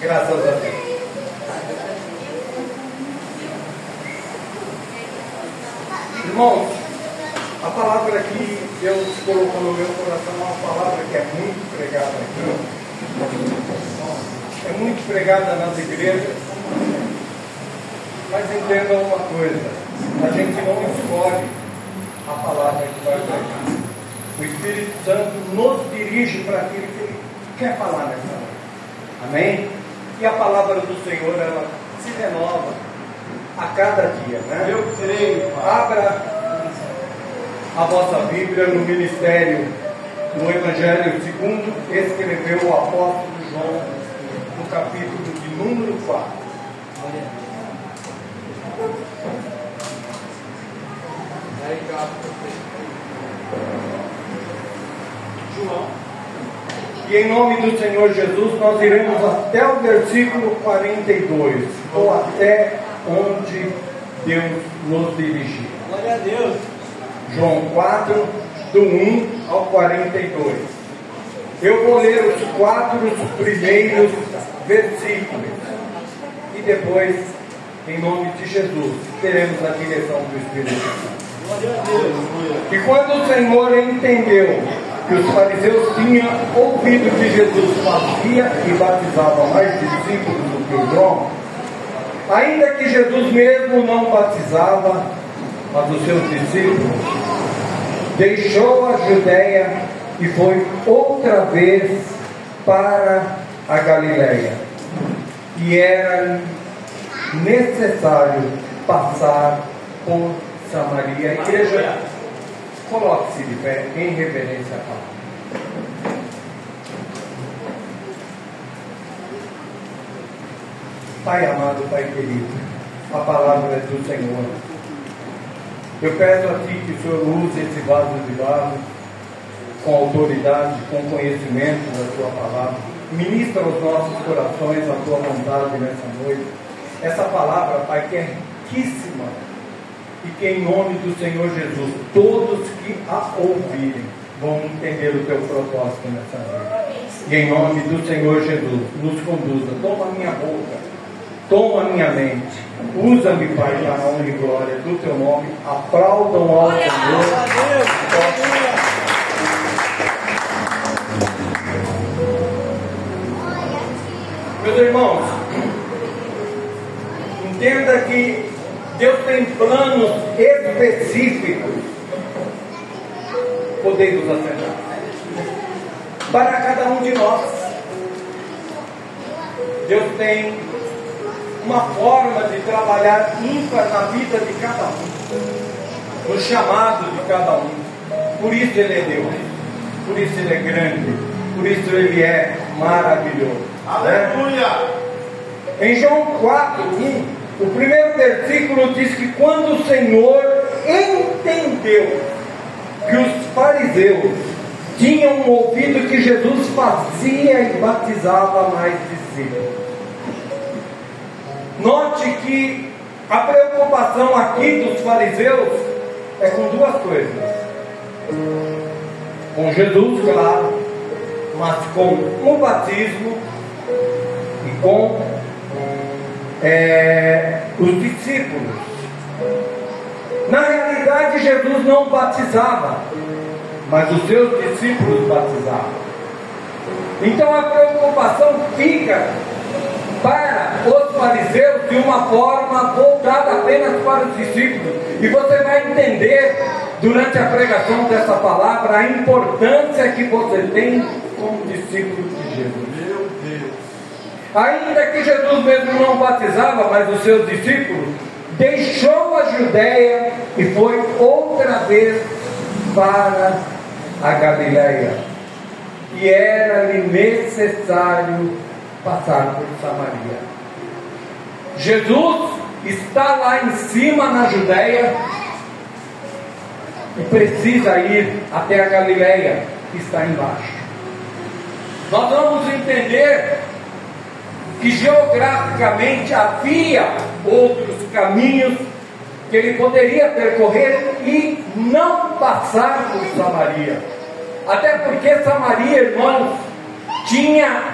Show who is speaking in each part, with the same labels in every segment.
Speaker 1: Graças a Deus. Irmãos, a palavra que Deus colocou no meu coração é uma palavra que é muito pregada aqui. É muito pregada nas igrejas. Mas entendam uma coisa: a gente não escolhe a palavra que vai pregar. O Espírito Santo nos dirige para aquilo que Ele quer falar nessa hora. Amém? E a palavra do Senhor, ela se renova a cada dia, né? Eu creio. Abra a vossa Bíblia no ministério, no Evangelho segundo escreveu o apóstolo João, no capítulo de número 4. João. E em nome do Senhor Jesus, nós iremos até o versículo 42, ou até onde Deus nos dirigir.
Speaker 2: Glória a Deus.
Speaker 1: João 4, do 1 ao 42. Eu vou ler os 4 primeiros versículos. E depois, em nome de Jesus, teremos a direção do Espírito Santo.
Speaker 2: Glória a Deus.
Speaker 1: E quando o Senhor entendeu que os fariseus tinham ouvido que Jesus fazia e batizava mais discípulos do que o João, ainda que Jesus mesmo não batizava, mas os seus discípulos, deixou a Judéia e foi outra vez para a Galileia. E era necessário passar por Samaria. A igreja, coloque-se de pé em reverência a Paulo. Pai amado, Pai querido, a palavra é do Senhor. Eu peço a Ti que o Senhor use esse vaso de barro com autoridade, com conhecimento da Tua palavra. Ministra aos nossos corações a Tua vontade nessa noite. Essa palavra, Pai, que é riquíssima, e que em nome do Senhor Jesus, todos que a ouvirem vão entender o Teu propósito nessa noite. E em nome do Senhor Jesus, nos conduza. Toma a minha boca, toma a minha mente. Usa-me, Pai, para a honra e glória do Teu nome. Aplaudam ao Senhor. Meus irmãos, entenda que Deus tem planos específicos. Podemos aceitar para cada um de nós. Deus tem uma forma de trabalhar ímpar na vida de cada um, no chamado de cada um. Por isso Ele é Deus, por isso Ele é grande, por isso Ele é maravilhoso. Aleluia! Né? Em João 4, 1, o primeiro versículo diz que quando o Senhor entendeu que os fariseus tinham ouvido que Jesus fazia e batizava mais discípulos. Note que a preocupação aqui dos fariseus é com duas coisas: com Jesus, claro, mas com o batismo e com os discípulos. Na realidade, Jesus não batizava, mas os seus discípulos batizavam. Então a preocupação fica para os fariseus de uma forma voltada apenas para os discípulos. E você vai entender durante a pregação dessa palavra a importância que você tem como discípulo de Jesus. Meu Deus! Ainda que Jesus mesmo não batizava, mas os seus discípulos, deixou a Judéia e foi outra vez para a Galileia. E era-lhe necessário passar por Samaria. Jesus está lá em cima na Judéia e precisa ir até a Galileia, que está embaixo. Nós vamos entender que geograficamente havia outros caminhos que ele poderia percorrer e não passar por Samaria. Até porque Samaria, irmãos, tinha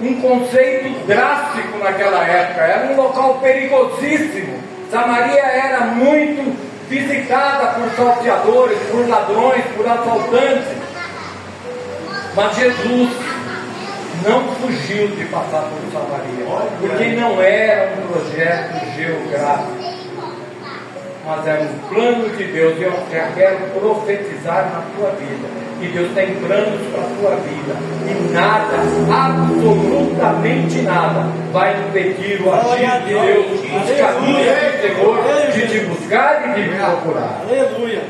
Speaker 1: um conceito drástico naquela época, era um local perigosíssimo. Samaria era muito visitada por salteadores, por ladrões, por assaltantes. Mas Jesus não fugiu de passar por Samaria, porque não era um projeto geográfico, mas era um plano de Deus. E eu já quero profetizar na tua vida, que Deus tem planos para a tua vida, e nada, absolutamente nada, vai impedir o agir de Deus, os caminhos do Senhor, de te buscar e de me procurar.
Speaker 2: Aleluia.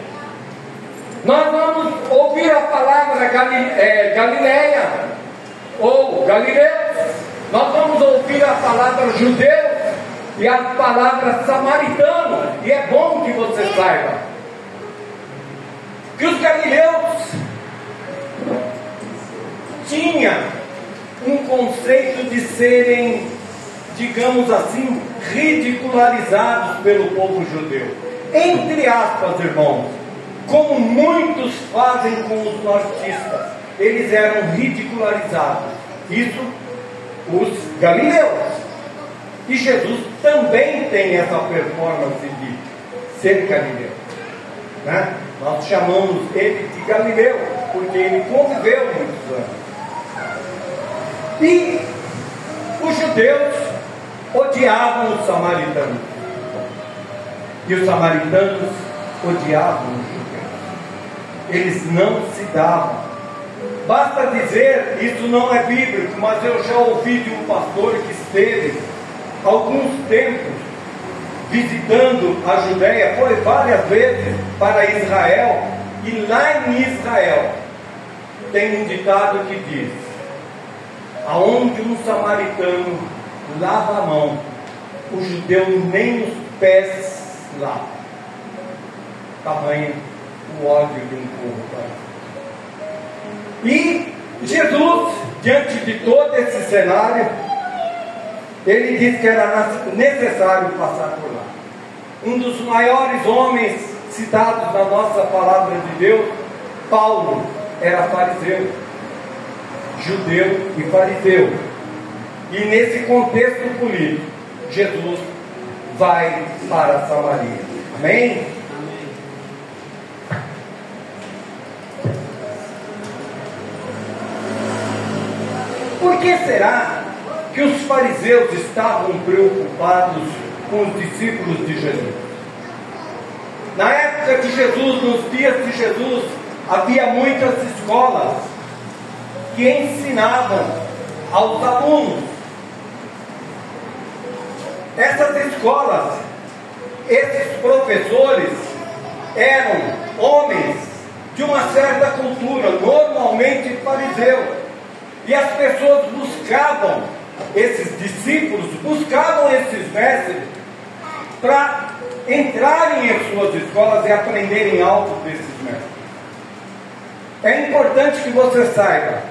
Speaker 1: Nós vamos ouvir a palavra Galileia ou Galileus. Nós vamos ouvir a palavra judeu e a palavra samaritano. E é bom que você saiba que os galileus tinham um conceito de serem, digamos assim, ridicularizados pelo povo judeu. Entre aspas, irmãos, como muitos fazem com os nortistas, eles eram ridicularizados. Isso, os galileus. E Jesus também tem essa performance de ser galileu, né? Nós chamamos ele de Galileu, porque ele conviveu muitos anos. E os judeus odiavam os samaritanos, e os samaritanos odiavam os judeus. Eles não se davam. Basta dizer, isso não é bíblico, mas eu já ouvi de um pastor que esteve alguns tempos visitando a Judéia, foi várias vezes para Israel, e lá em Israel tem um ditado que diz: aonde um samaritano lava a mão, o judeu nem os pés lava. Tamanho o ódio de um povo. E Jesus, diante de todo esse cenário, ele disse que era necessário passar por lá. Um dos maiores homens citados na nossa palavra de Deus, Paulo, era fariseu, judeu e fariseu. E nesse contexto político, Jesus vai para Samaria. Amém? Por que será que os fariseus estavam preocupados com os discípulos de Jesus? Na época de Jesus, nos dias de Jesus, havia muitas escolas que ensinavam aos alunos. Essas escolas, esses professores eram homens de uma certa cultura, normalmente fariseus. E as pessoas buscavam, esses discípulos buscavam esses mestres para entrarem em suas escolas e aprenderem algo desses mestres. É importante que você saiba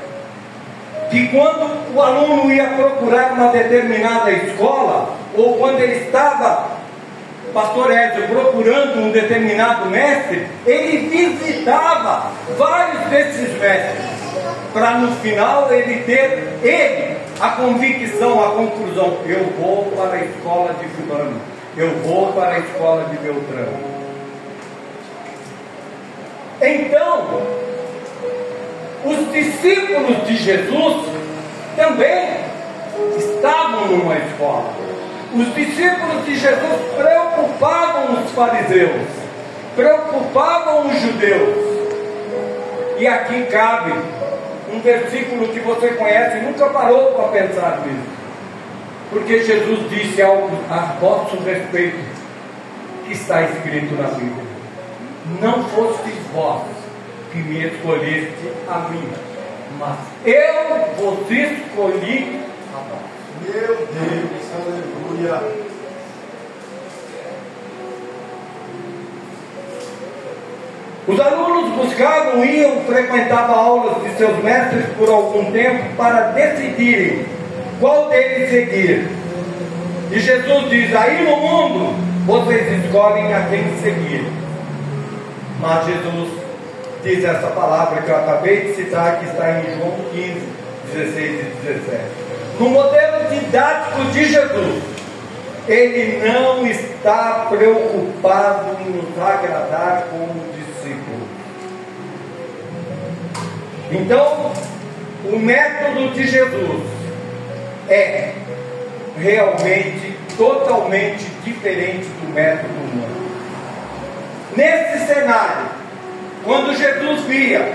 Speaker 1: que quando o aluno ia procurar uma determinada escola, ou quando ele estava, pastor Edson, procurando um determinado mestre, ele visitava vários desses mestres, para no final ele ter a convicção, a conclusão: eu vou para a escola de fulano, eu vou para a escola de Beltrano. Então, os discípulos de Jesus também estavam numa escola. Os discípulos de Jesus preocupavam os fariseus, preocupavam os judeus. E aqui cabe um versículo que você conhece e nunca parou para pensar nisso, porque Jesus disse algo a vosso respeito que está escrito na Bíblia: não fostes vós que me escolheste a mim, mas eu vos escolhi a vós.
Speaker 2: Meu Deus, aleluia.
Speaker 1: Os alunos buscavam, iam, frequentavam aulas de seus mestres por algum tempo para decidirem qual deles seguir. E Jesus diz: aí no mundo vocês escolhem a quem seguir. Mas Jesus diz essa palavra que eu acabei de citar, que está em João 15, 16 e 17. no modelo didático de Jesus, ele não está preocupado em nos agradar como discípulo. Então, o método de Jesus é realmente totalmente diferente do método humano. Nesse cenário, quando Jesus via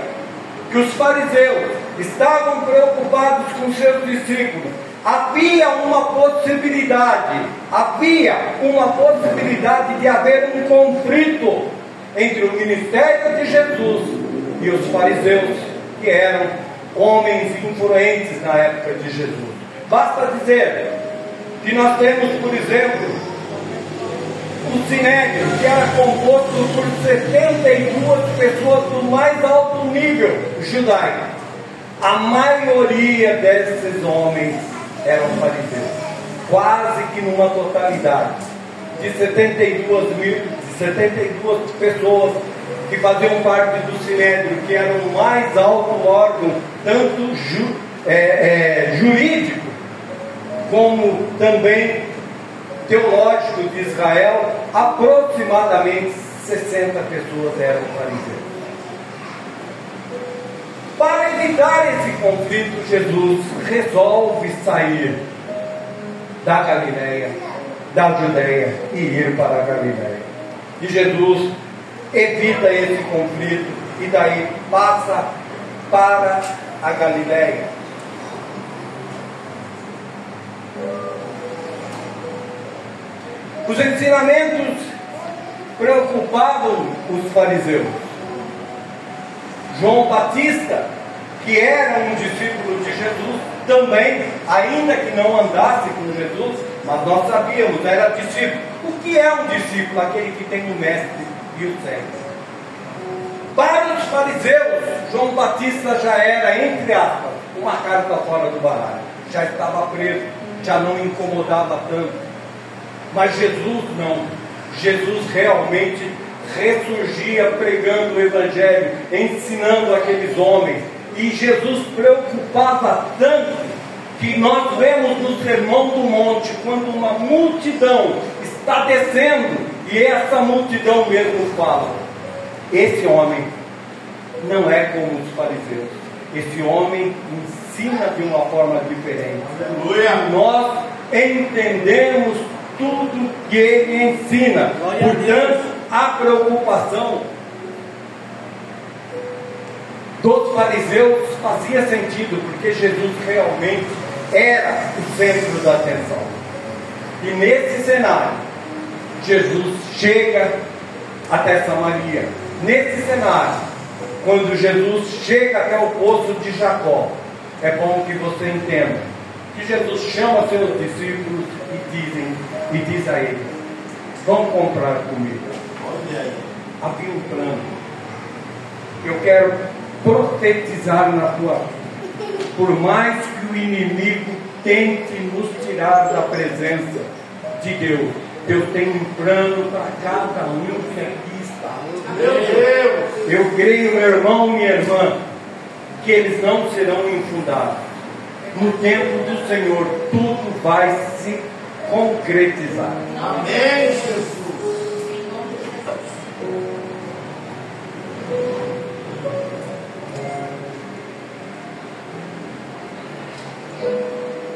Speaker 1: que os fariseus estavam preocupados com seus discípulos, havia uma possibilidade de haver um conflito entre o ministério de Jesus e os fariseus, que eram homens influentes na época de Jesus. Basta dizer que nós temos, por exemplo, o Sinédrio, que era composto por 72 pessoas do mais alto nível judaico. A maioria desses homens eram fariseus, quase que numa totalidade. De 72 pessoas que faziam parte do Sinédrio, que era o mais alto órgão, tanto jurídico, como também teológico de Israel, aproximadamente 60 pessoas eram fariseus. Para evitar esse conflito, Jesus resolve sair da Galileia, da Judeia, e ir para a Galileia. E Jesus evita esse conflito e daí passa para a Galileia. Os ensinamentos preocupavam os fariseus. João Batista, que era um discípulo de Jesus, também, ainda que não andasse com Jesus, mas nós sabíamos, era discípulo. O que é um discípulo? Aquele que tem o mestre e o segue. Para os fariseus, João Batista já era, entre aspas, uma carta fora do baralho. Já estava preso, já não incomodava tanto. Mas Jesus não. Jesus realmente ressurgia pregando o Evangelho, ensinando aqueles homens. E Jesus preocupava tanto que nós vemos no Sermão do Monte, quando uma multidão está descendo, e essa multidão mesmo fala: esse homem não é como os fariseus. Esse homem ensina de uma forma diferente. Aleluia. Nós entendemos tudo que ele ensina. Portanto, a preocupação dos fariseus fazia sentido, porque Jesus realmente era o centro da atenção. E nesse cenário, Jesus chega até Samaria. Nesse cenário, quando Jesus chega até o poço de Jacó, é bom que você entenda que Jesus chama seus discípulos e diz a eles: vamos comprar comida. Havia um plano. Eu quero profetizar na tua vida. Por mais que o inimigo tente nos tirar da presença de Deus, Deus tem um plano para cada um que aqui está. Meu Deus! Eu creio, meu irmão, minha irmã, que eles não serão infundados. No tempo do Senhor, tudo vai se concretizar. Amém, Jesus!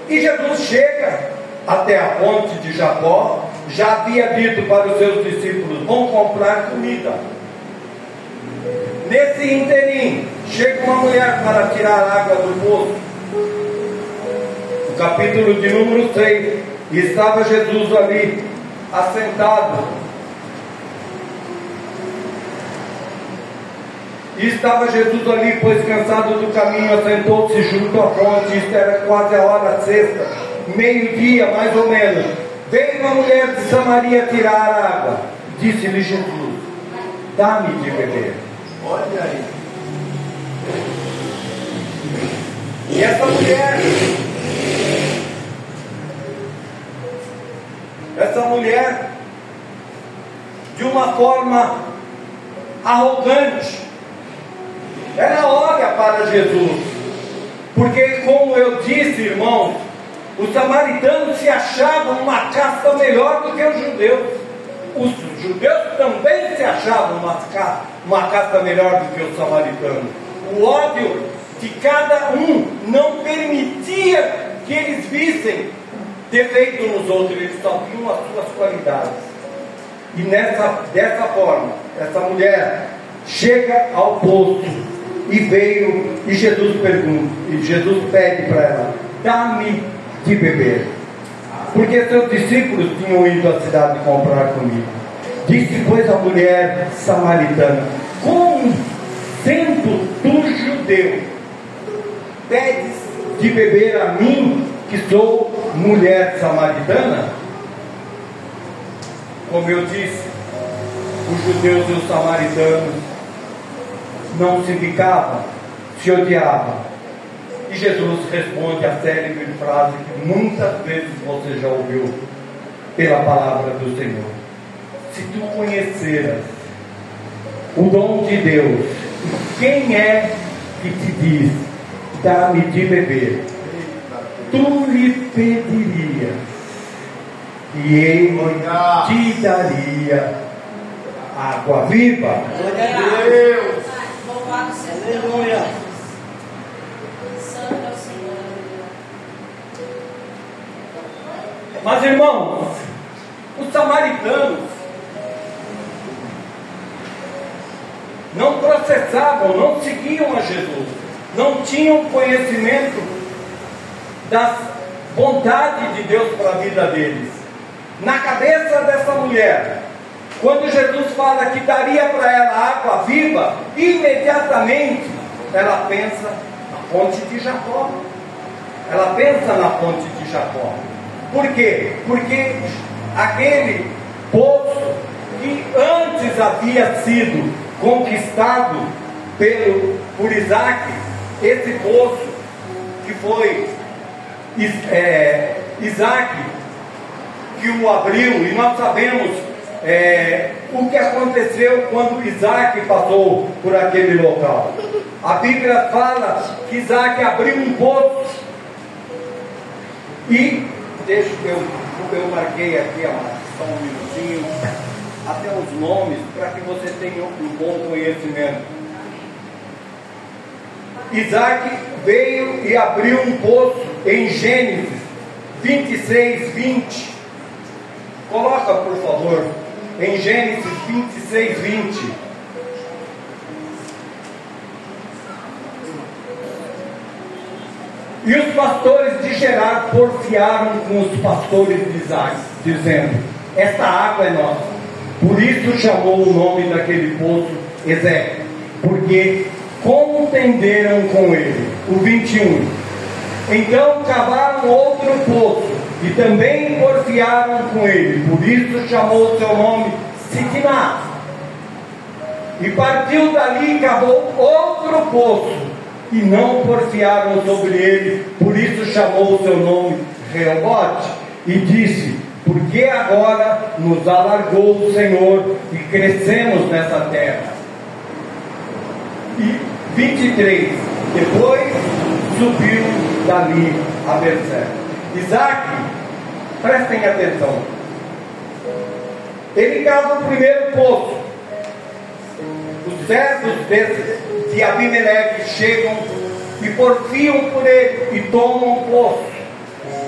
Speaker 1: E Jesus chega até a fonte de Jacó. Já havia dito para os seus discípulos: vão comprar comida. Nesse inteirinho, chega uma mulher para tirar água do poço. O capítulo de número 6. E estava Jesus ali, assentado. E estava Jesus ali, pois cansado do caminho, assentou-se junto à fonte. Isto era quase a hora sexta, meio-dia mais ou menos. Veio uma mulher de Samaria tirar água. Disse-lhe Jesus: dá-me de beber. Olha aí. E essa mulher, de uma forma arrogante, ela olha para Jesus, porque, como eu disse, irmãos, Os samaritanos se achavam uma casta melhor do que os judeus. Os judeus também se achavam uma casta melhor do que os samaritanos. O ódio de cada um não permitia que eles vissem defeito nos outros, eles só viam as suas qualidades. E dessa forma, essa mulher chega ao poço e veio, e Jesus pede para ela: dá-me de beber. Porque seus discípulos tinham ido à cidade comprar comida. Disse, pois, a mulher samaritana: como sendo tu judeu, pedes de beber a mim, que sou mulher samaritana? Como eu disse, os judeus e os samaritanos não se ficavam, se odiavam. E Jesus responde a célebre frase que muitas vezes você já ouviu pela palavra do Senhor: se tu conheceras o dom de Deus, quem é que te diz, dá-me de beber, tu lhe pedirias, e ele te daria água viva.
Speaker 3: Deus, louvado seja Deus. Santo é o Senhor.
Speaker 1: Mas, irmãos, os samaritanos não processavam, não seguiam a Jesus, não tinham conhecimento das bondades de Deus para a vida deles. Na cabeça dessa mulher, quando Jesus fala que daria para ela água viva, imediatamente ela pensa na fonte de Jacó. Ela pensa na fonte de Jacó. Por quê? Porque aquele poço que antes havia sido conquistado por Isaac, esse poço que foi Isaac que o abriu, e nós sabemos o que aconteceu quando Isaac passou por aquele local. A Bíblia fala que Isaac abriu um poço, e deixa que eu marquei aqui, só um minutinho, até os nomes, para que você tenha um bom conhecimento. Isaac veio e abriu um poço em Gênesis 26, 20. Coloca, por favor, em Gênesis 26, 20. E os pastores de Gerar porfiaram com os pastores de Isaac, dizendo: esta água é nossa. Por isso chamou o nome daquele poço Ezequiel, porque contenderam com ele. O 21. Então cavaram outro poço e também porfiaram com ele. Por isso chamou o seu nome Sitná. E partiu dali e cavou outro poço, e não porfiaram sobre ele. Por isso chamou o seu nome Reobote. E disse: porque agora nos alargou o Senhor e crescemos nessa terra. E 23. Depois subiu dali a Berseba. Isaac, prestem atenção, ele cava o primeiro poço. Os servos de Abimeleque chegam e porfiam por ele e tomam o poço.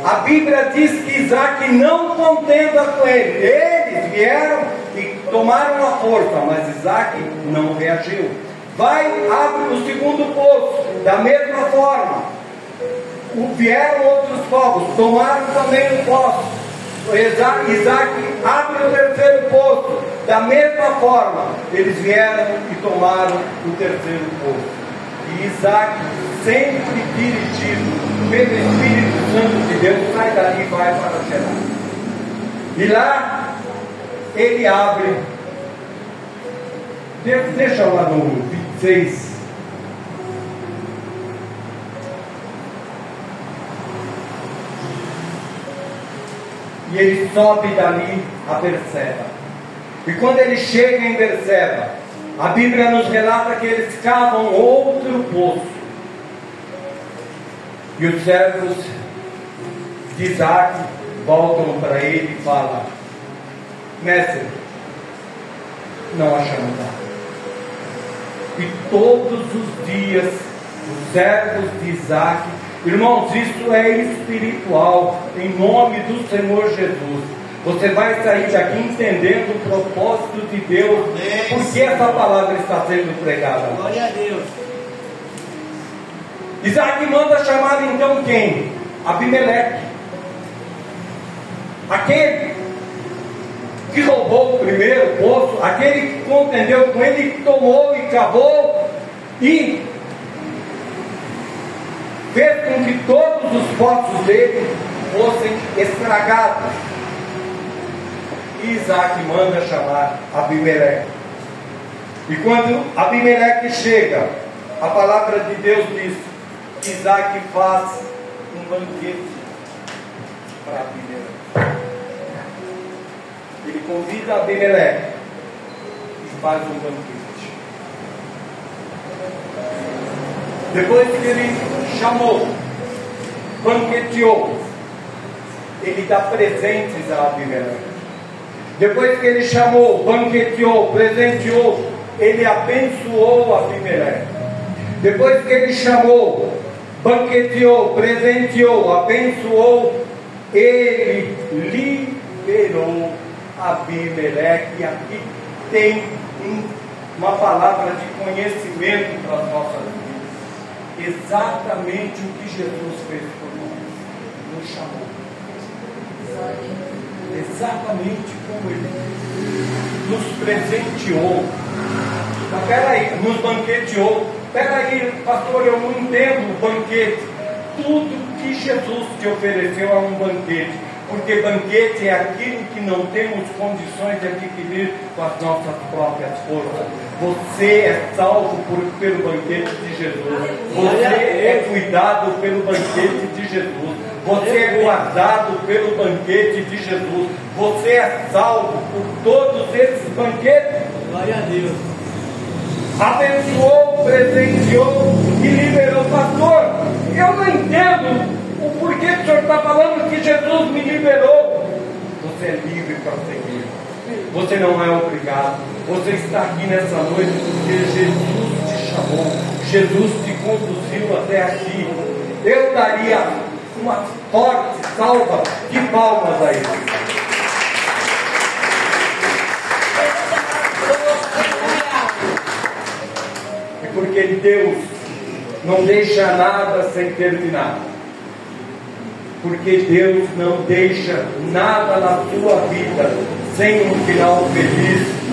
Speaker 1: A Bíblia diz que Isaac não contenda com ele. Eles vieram e tomaram a força, mas Isaac não reagiu. Vai, abre o segundo poço, da mesma forma. Vieram outros povos, tomaram também o poço. Isaac abre o terceiro poço, da mesma forma. Eles vieram e tomaram o terceiro poço. E Isaac, sempre dirigido pelo Espírito Santo de Deus, sai dali e vai para Gerar. E lá ele abre. Deixa lá no 26. E ele sobe dali a Berseba. E quando ele chega em Berseba, a Bíblia nos relata que eles cavam outro poço. E os servos de Isaac voltam para ele e falam: mestre, não achamos nada. E todos os dias os servos de Isaac, irmãos, isso é espiritual, em nome do Senhor Jesus. Você vai sair daqui entendendo o propósito de Deus, porque essa palavra está sendo pregada.
Speaker 4: Glória a Deus.
Speaker 1: Isaac manda chamar então quem? Abimeleque, aquele que roubou o primeiro poço, aquele que contendeu com ele, que tomou e cavou e fez com que todos os poços dele fossem estragados. E Isaac manda chamar Abimeleque. E quando Abimeleque chega, a palavra de Deus diz que Isaac faz um banquete para Abimeleque. Ele convida Abimeleque e faz um banquete. Depois que ele chamou, banqueteou, ele dá presentes a Abimeleque. Depois que ele chamou, banqueteou, presenteou, ele abençoou Abimeleque. Depois que ele chamou, banqueteou, presenteou, abençoou, ele liberou Abimeleque. E aqui tem uma palavra de conhecimento para as nossas vidas. Exatamente o que Jesus fez por nós. Nos chamou. Exatamente como Ele nos presenteou. Mas peraí, nos banqueteou. Peraí, pastor, eu não entendo o banquete. Tudo que Jesus te ofereceu é um banquete. Porque banquete é aquilo que não temos condições de adquirir com as nossas próprias forças. Você é salvo pelo banquete de Jesus. Você é cuidado pelo banquete de Jesus. Você é guardado pelo banquete de Jesus. Você é salvo por todos esses banquetes.
Speaker 4: Glória a Deus.
Speaker 1: Abençoou, presenteou e liberou. Pastor, eu não entendo o porquê que o senhor está falando que Jesus me liberou. Você é livre para seguir. Você não é obrigado. Você está aqui nessa noite porque Jesus te chamou. Jesus te conduziu até aqui. Eu daria uma forte salva de palmas a ele. E porque Deus não deixa nada sem terminar. Porque Deus não deixa nada na sua vida sem um final feliz.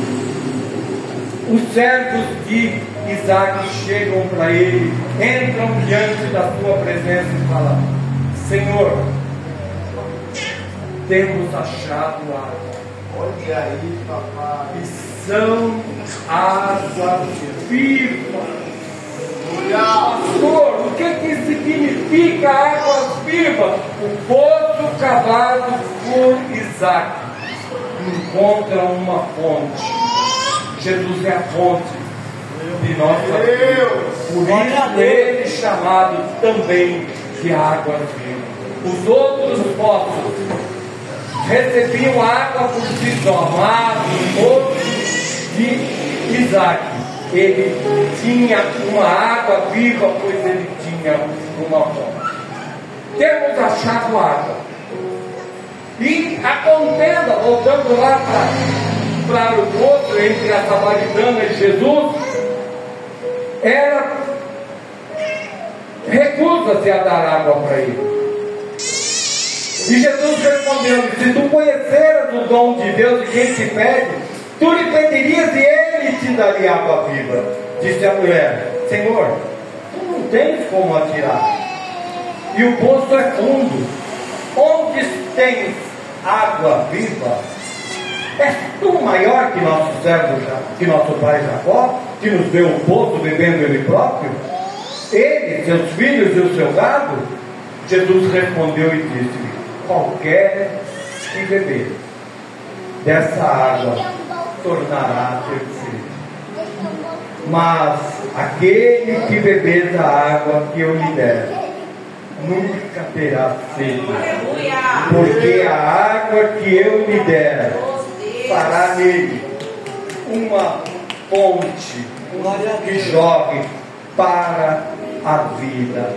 Speaker 1: Os servos de Isaac chegam para ele, entram diante da sua presença e falam: Senhor, temos achado água.
Speaker 2: Olha aí, papai.
Speaker 1: E são águas vivas. Pastor, o que significa águas vivas? O poço cavado por Isaac encontra uma fonte. Jesus é a fonte de nossa vida. Por isso ele é chamado também de águas vivas. Os outros poços recebiam água por si só, mas o poço de Isaac, ele tinha uma água viva, pois ele tinha uma fonte. Temos achado água. E a contenda, voltando lá para o poço entre a samaritana e Jesus, ela recusa-se a dar água para ele. E Jesus respondeu: se tu conheceras o dom de Deus e quem te pede, tu lhe pedirias e ele te daria água viva. Disse a mulher: Senhor, tu não tens como atirar, e o poço é fundo. Onde tens água viva? És tu maior que nosso servo, que nosso pai Jacó, que nos deu o poço bebendo ele próprio? Ele, seus filhos e o seu gado? Jesus respondeu e disse: qualquer que beber dessa água tornará a ter sede. Mas aquele que beber da água que eu lhe der, nunca terá sede,
Speaker 3: Aleluia.
Speaker 1: porque a água que eu lhe der fará nele uma fonte que jogue para a vida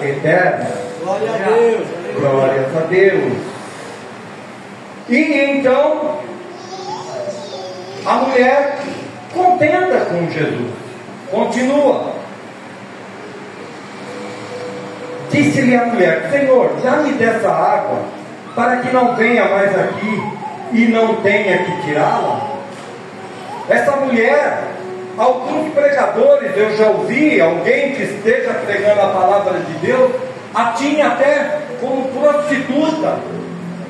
Speaker 1: eterna.
Speaker 2: Glória a Deus.
Speaker 1: Glórias a Deus. E então a mulher contenta com Jesus, continua. Disse-lhe a mulher: Senhor, dá-me dessa água, para que não venha mais aqui e não tenha que tirá-la. Essa mulher, alguns pregadores, eu já ouvi, alguém que esteja pregando a palavra de Deus, a tinha até como prostituta,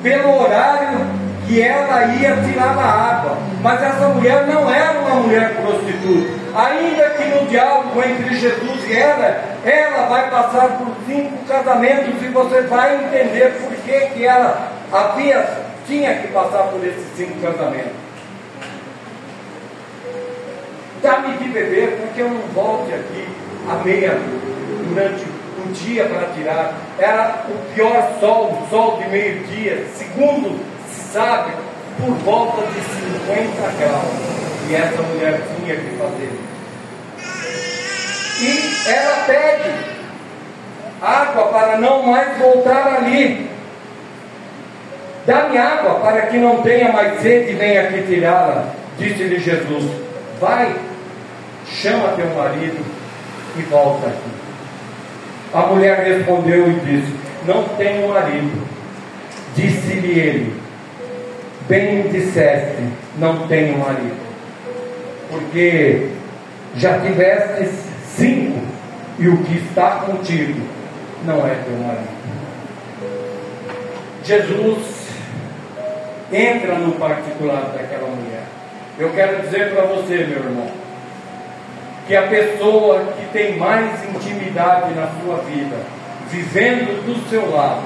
Speaker 1: pelo horário que ela ia tirar a água. Mas essa mulher não era uma mulher prostituta. Ainda que no diálogo entre Jesus e ela vai passar por 5 casamentos, e você vai entender por que ela tinha que passar por esses 5 casamentos. Dá-me de beber, porque eu não volte aqui à durante o dia para tirar. Era o pior sol, o sol de meio-dia, segundo se sabe, por volta de 50 graus. E essa mulher tinha que fazer isso. E ela pede água para não mais voltar ali. Dá-me água para que não tenha mais sede e venha aqui tirá-la. Disse-lhe Jesus: vai, chama teu marido e volta aqui. A mulher respondeu e disse: não tenho marido. Disse-lhe ele: bem disseste, não tenho marido, porque já tiveste 5, e o que está contigo não é teu marido. Jesus entra no particular daquela mulher. Eu quero dizer para você, meu irmão, que a pessoa que tem mais intimidade na sua vida, vivendo do seu lado,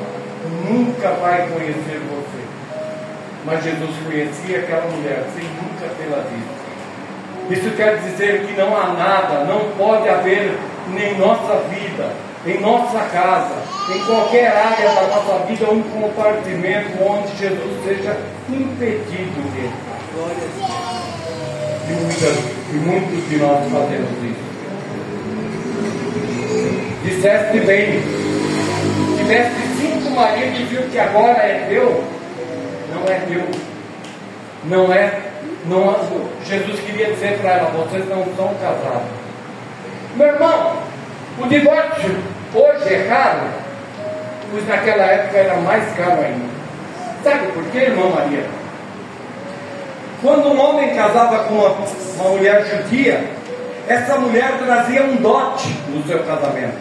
Speaker 1: nunca vai conhecer você. Mas Jesus conhecia aquela mulher sem nunca tê-la visto. Isso quer dizer que não há nada, não pode haver em nossa vida, em nossa casa, em qualquer área da nossa vida, um compartimento onde Jesus seja impedido de entrar.
Speaker 2: Glória a Deus.
Speaker 1: E muitos de nós fazemos isso. Disseste bem, tiveste 5 maridos e viu que agora é teu. Não é teu. Não é. Jesus queria dizer para ela: vocês não são casados. Meu irmão, o divórcio hoje é caro, pois naquela época era mais caro ainda. Sabe por quê, irmã Maria? Quando um homem casava com uma mulher judia, essa mulher trazia um dote no seu casamento.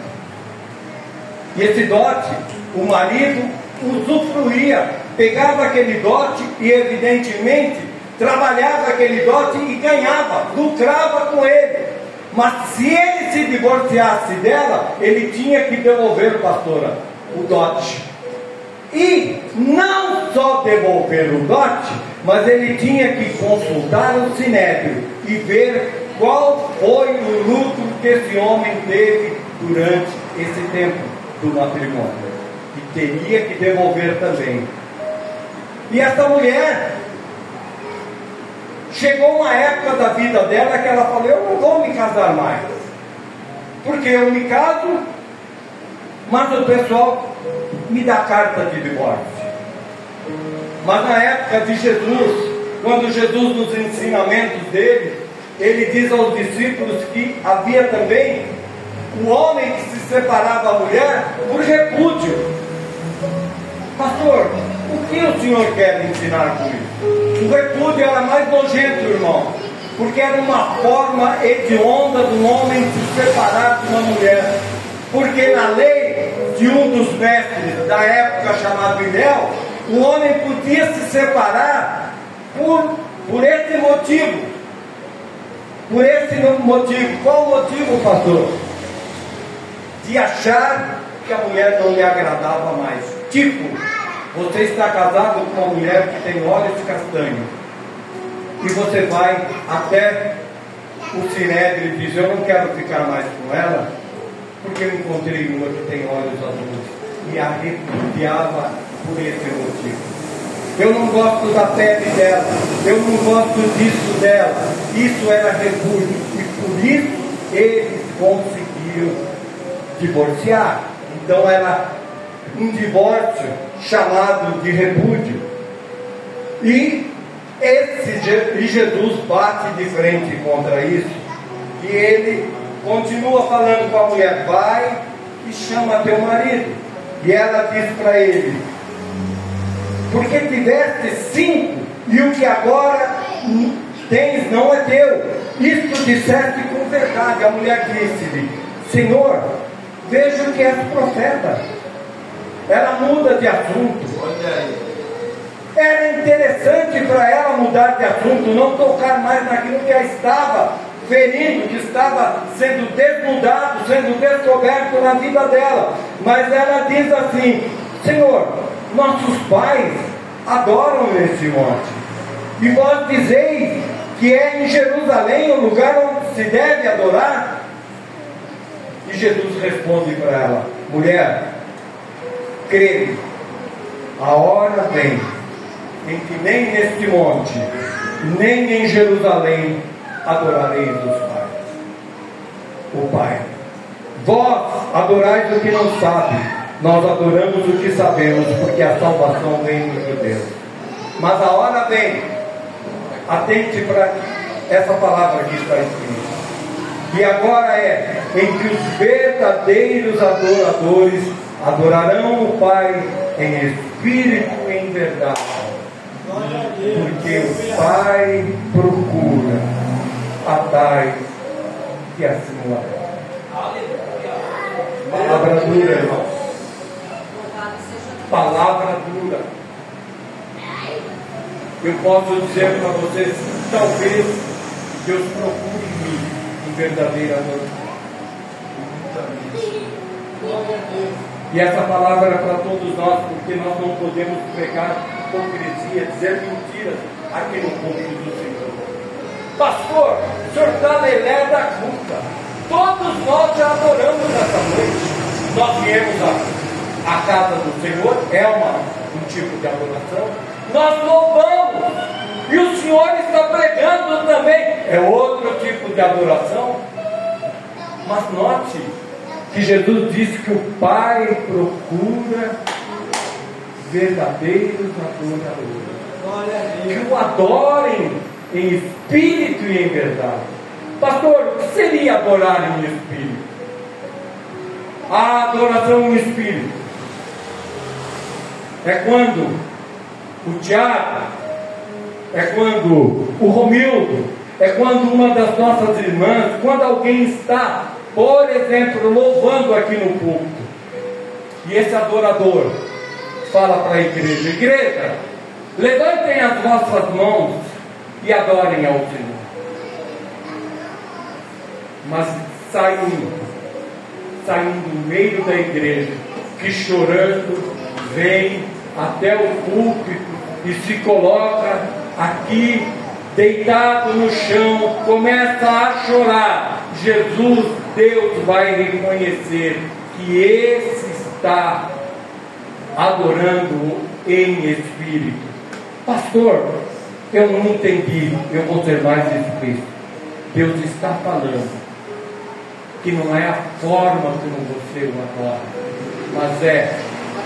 Speaker 1: E esse dote, o marido usufruía, pegava aquele dote e evidentemente trabalhava aquele dote e ganhava, lucrava com ele. Mas se ele se divorciasse dela, ele tinha que devolver, pastora, o dote. E não só devolver o dote, mas ele tinha que consultar o sinédrio e ver qual foi o lucro que esse homem teve durante esse tempo do matrimônio. E teria que devolver também. E essa mulher, chegou uma época da vida dela que ela falou: eu não vou me casar mais, porque eu me caso, mas o pessoal me dá carta de divórcio. Mas na época de Jesus, quando Jesus, nos ensinamentos dele, ele diz aos discípulos que havia também o homem que se separava da mulher por repúdio. Pastor, o que o senhor quer ensinar com isso? O repúdio era mais nojento, irmão, porque era uma forma hedionda do homem se separar de uma mulher. Porque na lei de um dos mestres da época, chamado Hilel, o homem podia se separar por esse motivo. Por esse motivo. Qual o motivo, pastor? De achar que a mulher não lhe agradava mais. Tipo, você está casado com uma mulher que tem olhos castanhos, e você vai até o sinédrio e diz: eu não quero ficar mais com ela, porque eu encontrei uma que tem olhos azuis. e a repudiava por esse motivo. Eu não gosto da pele dela, eu não gosto disso dela. Isso era repúdio, e por isso eles conseguiram divorciar. Então era um divórcio chamado de repúdio. E Jesus bate de frente contra isso, e ele continua falando com a mulher: vai e chama teu marido. E ela diz para ele: porque tiveste 5, e o que agora tens não é teu. Isto disseste com verdade. A mulher disse-lhe: Senhor, vejo que és profeta. Ela muda de assunto. Era interessante para ela mudar de assunto, não tocar mais naquilo que a estava ferindo, que estava sendo desnudado, sendo descoberto na vida dela. Mas ela diz assim: Senhor, nossos pais adoram nesse monte, e vós dizeis que é em Jerusalém o lugar onde se deve adorar? E Jesus responde para ela: mulher, crê, a hora vem em que nem neste monte, nem em Jerusalém adorareis os pais. O Pai. Vós adorais o que não sabe, nós adoramos o que sabemos, porque a salvação vem dos judeus. Mas a hora vem, atente para essa palavra que está escrita, e agora é em que os verdadeiros adoradores adorarão o Pai em espírito e em verdade, porque o Pai procura a tais que assim o adoram. Palavra dura, irmãos. Palavra dura. Eu posso dizer para vocês: talvez Deus procure em mim um verdadeiro adorador. E essa palavra é para todos nós, porque nós não podemos pregar hipocrisia, dizer mentiras aqui no público do Senhor. Pastor, o senhor está lelé da culpa. Todos nós já adoramos essa noite. Nós viemos à casa do Senhor, é um tipo de adoração. Nós louvamos, e o Senhor está pregando também, é outro tipo de adoração. Mas note que Jesus disse que o Pai procura verdadeiros adoradores, que o adorem em espírito e em verdade. Pastor, o que seria adorar em espírito? A adoração em espírito é quando o Tiago, é quando o Romildo, é quando uma das nossas irmãs, quando alguém está, por exemplo, louvando aqui no púlpito, e esse adorador fala para a igreja: igreja, levantem as vossas mãos e adorem ao Senhor. Mas saindo do meio da igreja, que chorando vem até o púlpito e se coloca aqui deitado no chão, começa a chorar. Jesus, Deus vai reconhecer que esse está adorando em espírito. Pastor, eu não entendi, eu vou ser mais explícito. Deus está falando que não é a forma como você o adora, mas é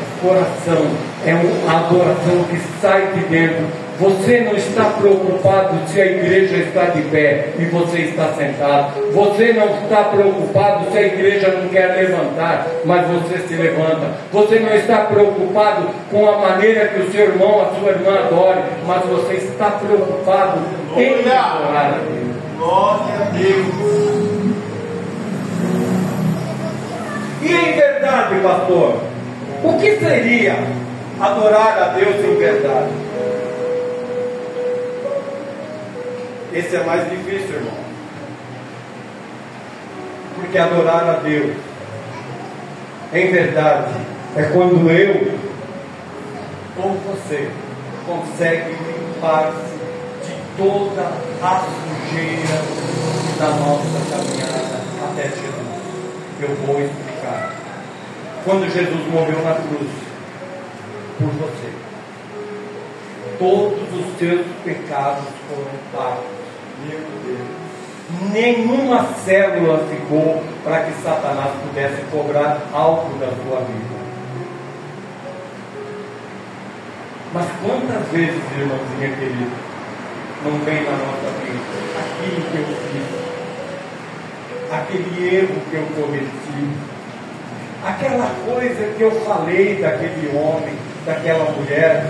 Speaker 1: o coração, é uma adoração que sai de dentro. Você não está preocupado se a igreja está de pé e você está sentado. Você não está preocupado se a igreja não quer levantar, mas você se levanta. Você não está preocupado com a maneira que o seu irmão, a sua irmã adore, mas você está preocupado em adorar a Deus.
Speaker 2: Glória a Deus.
Speaker 1: E em verdade, pastor, o que seria adorar a Deus em verdade? Esse é mais difícil, irmão. Porque adorar a Deus em verdade é quando eu ou você consegue limpar-se de toda a sujeira da nossa caminhada até Jesus. Eu vou explicar. quando Jesus morreu na cruz por você. Todos os seus pecados foram pagos. Meu Deus. Nenhuma célula ficou para que Satanás pudesse cobrar algo da sua vida. Mas quantas vezes, irmãozinha querida, não vem na nossa vida aquilo que eu fiz, aquele erro que eu cometi, aquela coisa que eu falei daquele homem, daquela mulher,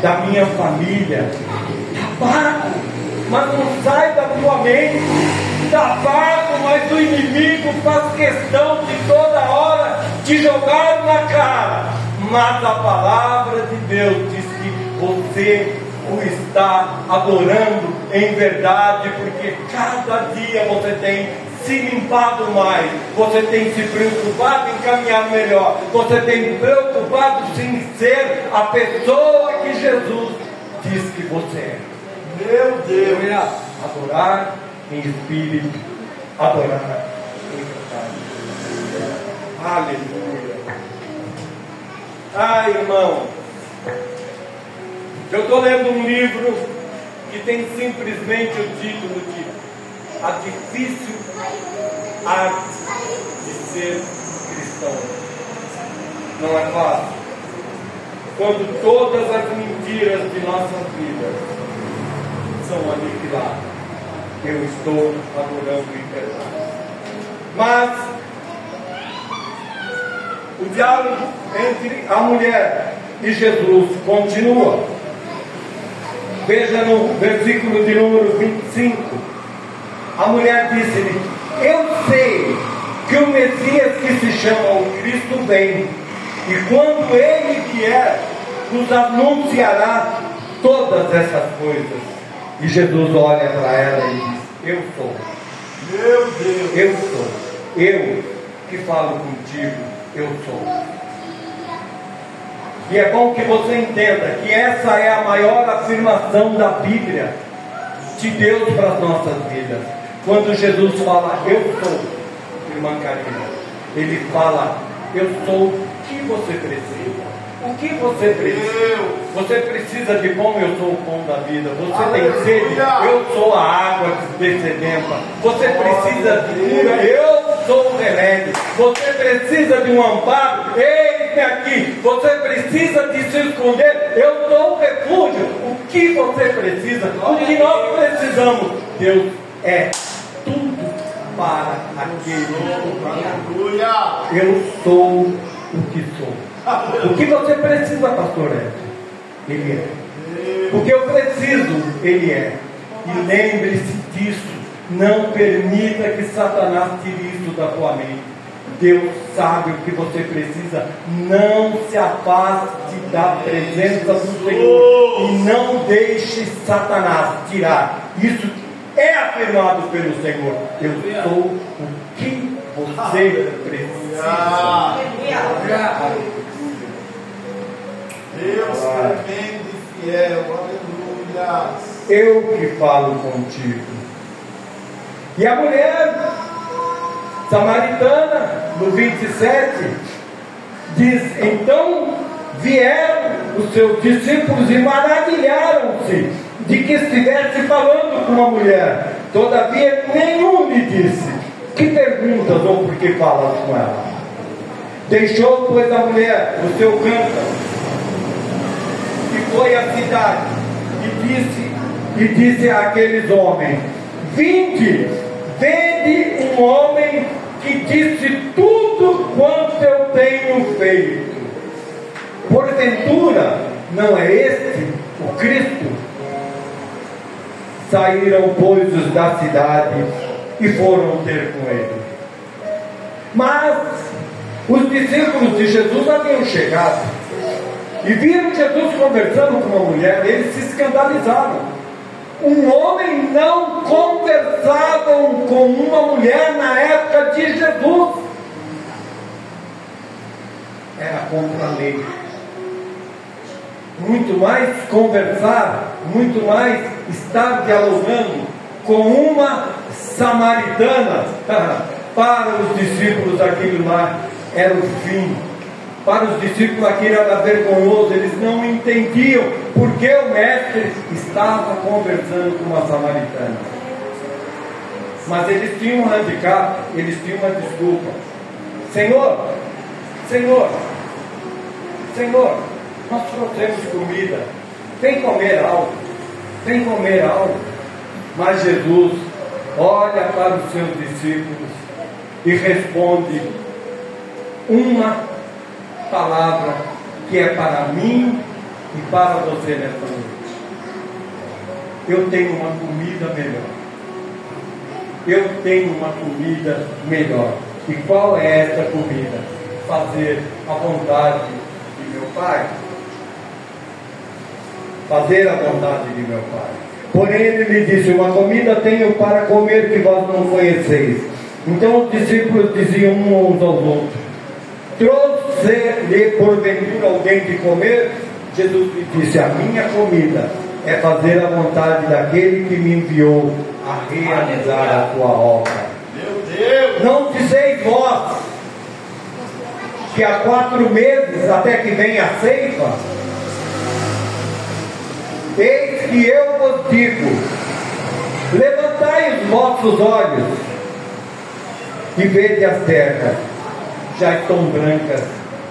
Speaker 1: da minha família, está pago, mas não sai da tua mente, está pago, mas o inimigo faz questão de toda hora te jogar na cara. Mas a palavra de Deus diz que você o está adorando em verdade, porque cada dia você tem se limpado mais, você tem se preocupado em caminhar melhor, você tem preocupado em ser a pessoa que Jesus diz que você é. Meu Deus! Adorar em espírito, adorar em verdade. Aleluia! Ah, irmão, eu estou lendo um livro que tem simplesmente o título de A Difícil Arte de Ser Cristão. Não é fácil. Quando todas as mentiras de nossas vidas são aniquiladas, eu estou adorando em verdade. Mas o diálogo entre a mulher e Jesus continua. Veja no versículo de número 25. A mulher disse-lhe: eu sei que o Messias, que se chama o Cristo, vem, e quando ele vier, nos anunciará todas essas coisas. E Jesus olha para ela e diz: eu sou. Meu Deus! Eu sou. Eu que falo contigo, eu sou. E é bom que você entenda que essa é a maior afirmação da Bíblia, de Deus para as nossas vidas. Quando Jesus fala, eu sou, irmã Karina, Ele fala, eu sou o que você precisa. O que você precisa? Você precisa de pão, eu sou o pão da vida. Você tem sede, eu sou a água descedenta. Você precisa de cura, eu sou o remédio. Você precisa de um amparo, eis-me aqui. Você precisa de se esconder, eu sou o refúgio. O que você precisa? O que nós precisamos? Deus é tudo para aquele. Eu sou o que sou. O que você precisa, pastor Ed? Ele é. O que eu preciso, Ele é. E lembre-se disso. Não permita que Satanás tire isso da tua mente. Deus sabe o que você precisa. Não se afaste da presença do Senhor. E não deixe Satanás tirar. Isso é afirmado pelo Senhor. Eu sou o que você precisa.
Speaker 2: Deus tremendo e fiel, aleluia.
Speaker 1: Eu que falo contigo. E a mulher samaritana, no 27, diz: então vieram os seus discípulos e maravilharam-se de que estivesse falando com uma mulher. Todavia nenhum lhe disse: que perguntas ou por que falas com ela? Deixou, pois, a mulher o seu cântaro e foi à cidade e disse àqueles homens: vinde, vede um homem que disse tudo quanto eu tenho feito. Porventura não é este o Cristo? Saíram, pois, os da cidade e foram ter com ele. Mas os discípulos de Jesus haviam chegado e viram Jesus conversando com uma mulher. Eles se escandalizaram. Um homem não conversava com uma mulher na época de Jesus. Era contra a lei. Muito mais conversar, muito mais estar dialogando com uma samaritana. Para os discípulos, aquilo lá era o fim Para os discípulos aquilo era vergonhoso, eles não entendiam porque o mestre estava conversando com uma samaritana. Mas eles tinham um handicap, eles tinham uma desculpa. Senhor, nós trouxemos comida, vem comer algo. Mas Jesus olha para os seus discípulos e responde uma palavra que é para mim e para você nessa noite. Eu tenho uma comida melhor. E qual é essa comida? Fazer a vontade de meu Pai. Porém ele lhe disse: uma comida tenho para comer que vós não conheceis. Então os discípulos diziam uns aos outros: trouxe-lhe porventura alguém de comer? Jesus lhe disse: a minha comida é fazer a vontade daquele que me enviou a realizar a sua obra.
Speaker 2: Meu Deus!
Speaker 1: Não dizeis vós que há 4 meses até que venha a ceifa? Eis que eu vos digo: levantai os vossos olhos e vede as terras, já estão brancas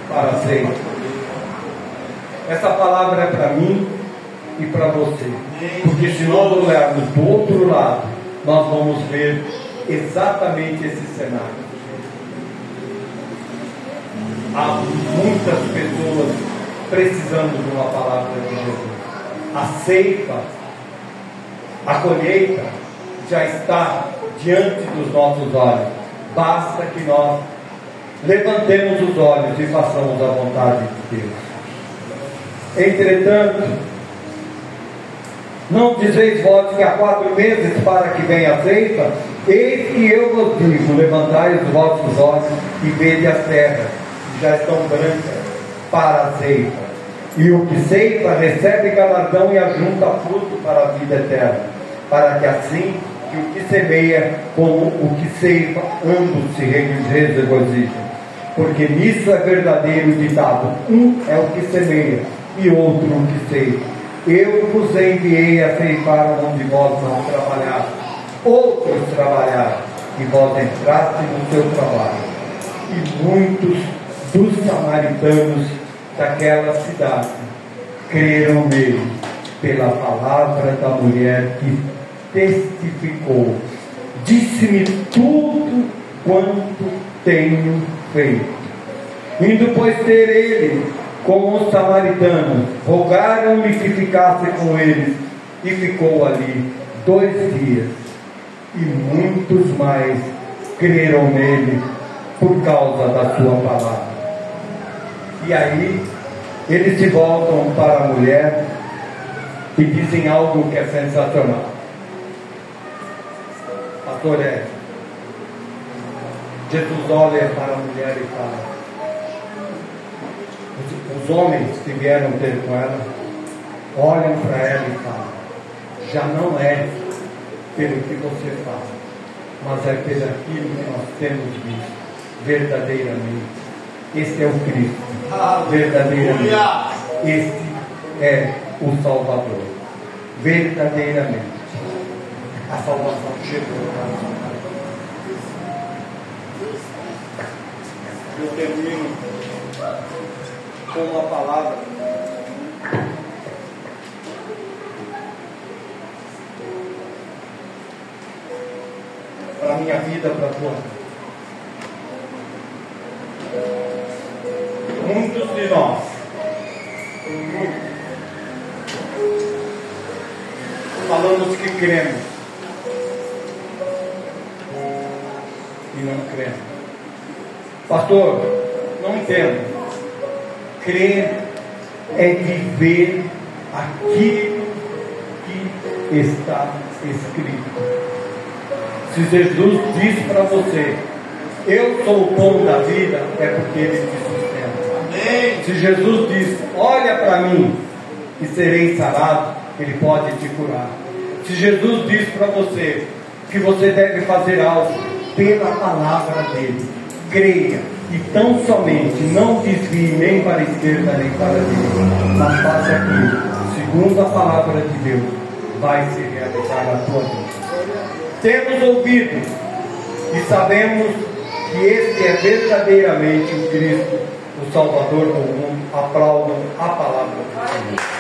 Speaker 1: para a ceifa. Essa palavra é para mim e para você, porque se nós olharmos do outro lado, nós vamos ver exatamente esse cenário. Há muitas pessoas precisando de uma palavra de Jesus. A ceifa, a colheita já está diante dos nossos olhos. Basta que nós levantemos os olhos e façamos a vontade de Deus. Entretanto, não dizeis vós que há 4 meses para que venha a ceifa? Eis que eu vos digo: levantai os vossos olhos e vede as terras, já estão brancas para a ceifa. E o que ceifa recebe galardão e ajunta fruto para a vida eterna, para que assim que o que semeia como o que ceifa, ambos se regozijem. Porque nisso é verdadeiro ditado: um é o que semeia e outro o que ceifa. Eu vos enviei a ceifar onde vós não trabalhaste, outros trabalharam, e vós entraste no seu trabalho. E muitos dos samaritanos daquela cidade creram nele pela palavra da mulher que testificou: disse-me tudo quanto tenho feito. Indo pois ter ele com os samaritanos, rogaram-lhe que ficasse com eles, e ficou ali 2 dias. E muitos mais creram nele por causa da sua palavra. E aí eles se voltam para a mulher e dizem algo que é sensacional. Pastor Ed, Jesus olha para a mulher e fala: os homens que vieram ter com ela olham para ela e falam: já não é pelo que você fala, mas é pelo aquilo que nós temos visto verdadeiramente. Esse é o Cristo, verdadeiramente. Esse é o Salvador, verdadeiramente. A salvação chegou. Eu termino com uma palavra para a minha vida, para a tua vida. Muitos de nós falamos que cremos e não cremos. Pastor, não entendo. Crer é viver aquilo que está escrito. Se Jesus diz para você: eu sou o pão da vida, é porque Ele te sustenta. Amém. Se Jesus diz: olha para mim e serei sarado, Ele pode te curar. Se Jesus diz para você que você deve fazer algo pela palavra dele, creia e tão somente não desvie nem para a esquerda nem para a direita, mas faça aquilo, segundo a palavra de Deus, vai se realizar na tua vida. Temos ouvido e sabemos que este é verdadeiramente o Cristo, o Salvador do mundo. Aplaudam a palavra do Senhor.